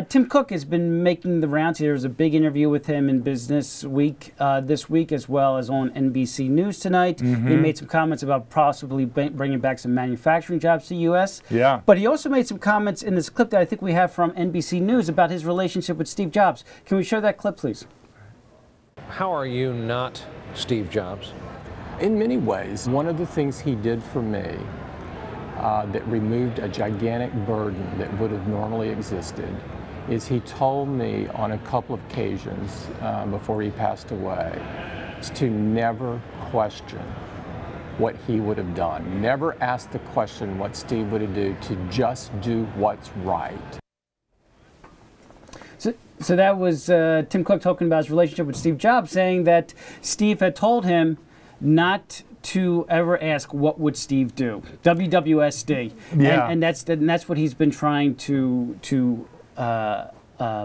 Tim Cook has been making the rounds. There was a big interview with him in Business Week this week, as well as on NBC News tonight. He made some comments about possibly bringing back some manufacturing jobs to the U.S. Yeah. But he also made some comments in this clip that I think we have from NBC News about his relationship with Steve Jobs. Can we show that clip, please? How are you not Steve Jobs? In many ways, one of the things he did for me that removed a gigantic burden that would have normally existed is he told me on a couple of occasions before he passed away to never question what he would have done. Never ask the question what Steve would have done, to just do what's right. So that was Tim Cook talking about his relationship with Steve Jobs, saying that Steve had told him not to ever ask what would Steve do. WWSD. Yeah. And that's what he's been trying to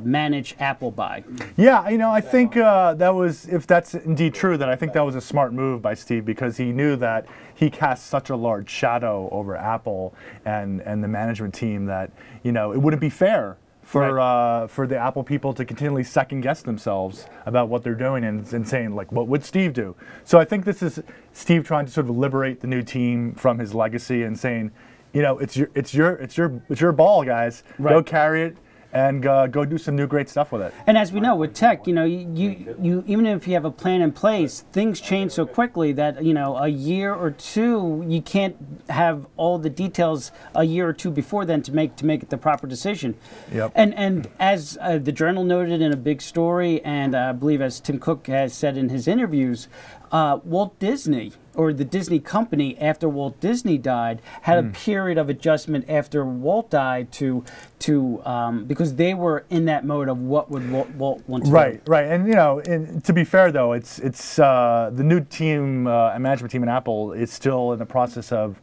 manage Apple by. Yeah, you know, I think that was, if that's indeed true, then I think that was a smart move by Steve, because he knew that he cast such a large shadow over Apple and the management team that, you know, it wouldn't be fair for the Apple people to continually second guess themselves about what they're doing and saying, like, what would Steve do? So I think this is Steve trying to sort of liberate the new team from his legacy and saying, you know, it's your ball, guys. Right. Go carry it and go do some new great stuff with it. And as we know, with tech, you know, you even if you have a plan in place, things change so quickly that, you know, a year or two, you can't have all the details a year or two before then to make the proper decision. Yep. And as the Journal noted in a big story, and I believe as Tim Cook has said in his interviews, Walt Disney, or the Disney company after Walt Disney died, had a period of adjustment after Walt died because they were in that mode of what would Walt want to do. Right. And, you know, to be fair though, it's the new team, management team in Apple is still in the process of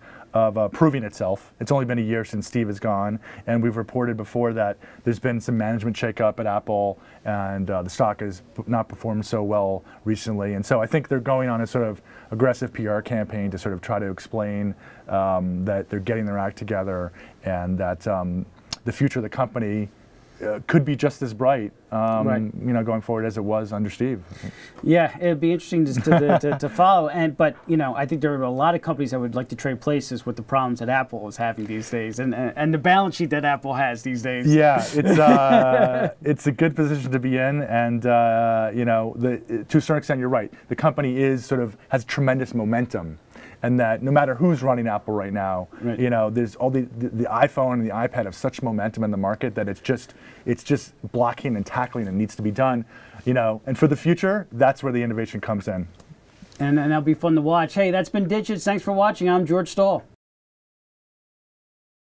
proving itself. It's only been a year since Steve is gone, and we've reported before that there's been some management shakeup at Apple, and the stock has not performed so well recently. And so I think they're going on a sort of aggressive PR campaign to sort of try to explain that they're getting their act together, and that the future of the company could be just as bright, you know, going forward as it was under Steve. Yeah, it'd be interesting to follow. But you know, I think there are a lot of companies that would like to trade places with the problems that Apple is having these days, and the balance sheet that Apple has these days. Yeah, it's a good position to be in, and you know, to a certain extent, you're right. The company is has tremendous momentum. And that no matter who's running Apple right now, you know, there's all the iPhone and the iPad have such momentum in the market that it's just blocking and tackling and needs to be done, you know. And for the future, that's where the innovation comes in. And that'll be fun to watch. Hey, that's been Digits. Thanks for watching. I'm George Stahl.